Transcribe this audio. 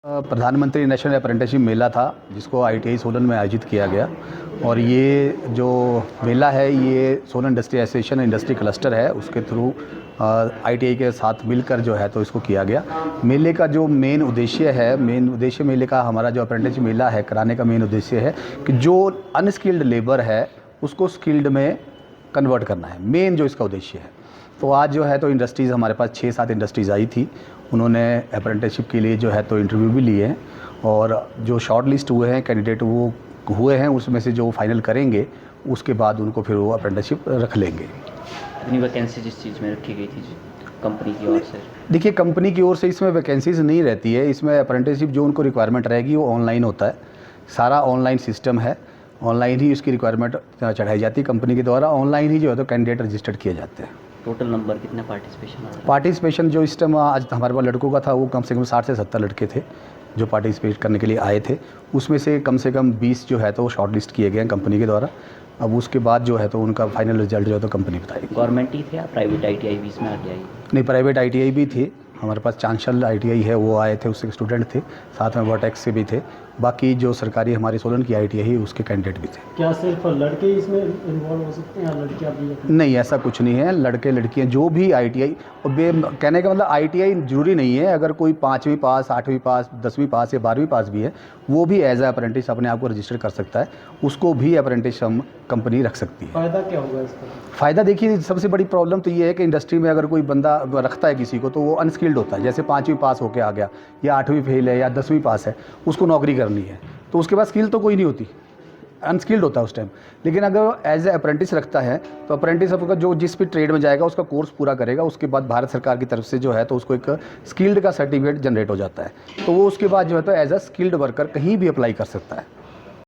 प्रधानमंत्री national apprenticeship मेला था जिसको आईटीआई सोलन में आयोजित किया गया। और ये जो मेला है ये Solan industry association industry cluster है, उसके थ्रू आईटीआई के साथ मिलकर जो है तो इसको किया गया। मेले का जो मेन उद्देश्य मेले का, हमारा जो अप्रेंटिसशिप मेला है कराने का मेन उद्देश्य है कि जो अनस्किल्ड लेबर है उसको स्किल्ड में कन्वर्ट करना है, मेन जो इसका उद्देश्य है। तो आज जो है तो इंडस्ट्रीज़ हमारे पास 6-7 इंडस्ट्रीज़ आई थी, उन्होंने अप्रेंटिसशिप के लिए जो है तो इंटरव्यू भी लिए हैं और जो शॉर्ट लिस्ट हुए हैं कैंडिडेट वो हुए हैं, उसमें से जो फाइनल करेंगे उसके बाद उनको फिर वो अप्रेंटिसशिप रख लेंगे। कितनी वैकेंसी जिस चीज़ में रखी गई थी कंपनी की ओर से? देखिए, कंपनी की ओर से इसमें वैकेंसीज नहीं रहती है, इसमें अप्रेंटिसशिप जो उनको रिक्वायरमेंट रहेगी वो ऑनलाइन होता है, सारा ऑनलाइन सिस्टम है, ऑनलाइन ही उसकी रिक्वायरमेंट चढ़ाई जाती है कंपनी के द्वारा, ऑनलाइन ही जो है तो कैंडिडेट रजिस्टर्ड किए जाते हैं। टोटल नंबर कितने पार्टिसिपेशन जो इस टाइम आज हमारे पास लड़कों का था वो कम से कम 60 से 70 लड़के थे जो पार्टिसिपेट करने के लिए आए थे, उसमें से कम 20 जो है तो वो शॉर्ट लिस्ट किए गए हैं कंपनी के द्वारा। अब उसके बाद जो है तो उनका फाइनल रिजल्ट जो है तो कंपनी बताएगी। गवर्नमेंट ही थे या प्राइवेट आईटीआई भी इसमें आगे आई? नहीं, प्राइवेट आईटीआई भी थे, हमारे पास चांशल आईटीआई है वो आए थे, उसके स्टूडेंट थे, साथ में वर्टेक्स से भी थे, बाकी जो सरकारी हमारी सोलन की आईटीआई है उसके कैंडिडेट भी थे। क्या सिर्फ लड़के इसमें इन्वॉल्व हो सकते हैं या लड़कियां भी? नहीं, ऐसा कुछ नहीं है, लड़के लड़कियां जो भी आईटीआई, और कहने का मतलब आईटीआई जरूरी नहीं है, अगर कोई 5वीं पास, 8वीं पास, 10वीं पास या 12वीं पास भी है वो भी एज ए अप्रेंटिस अपने आप को रजिस्टर कर सकता है, उसको भी अप्रेंटिस हम कंपनी रख सकती है। फ़ायदा क्या होगा इसका? फ़ायदा देखिए, सबसे बड़ी प्रॉब्लम तो ये है कि इंडस्ट्री में अगर कोई बंदा रखता है किसी को तो वो अनस्किल्ड होता है, जैसे 5वीं पास होके आ गया या 8वीं फेल है या 10वीं पास है, उसको नौकरी करनी है तो उसके पास स्किल तो कोई नहीं होती, अनस्किल्ड होता है उस टाइम। लेकिन अगर एज ए अप्रेंटिस रखता है तो अप्रेंटिस आपका जो जिस भी ट्रेड में जाएगा उसका कोर्स पूरा करेगा, उसके बाद भारत सरकार की तरफ से जो है तो उसको एक स्किल्ड का सर्टिफिकेट जनरेट हो जाता है, तो वो उसके बाद जो है तो एज अ स्किल्ड वर्कर कहीं भी अप्लाई कर सकता है।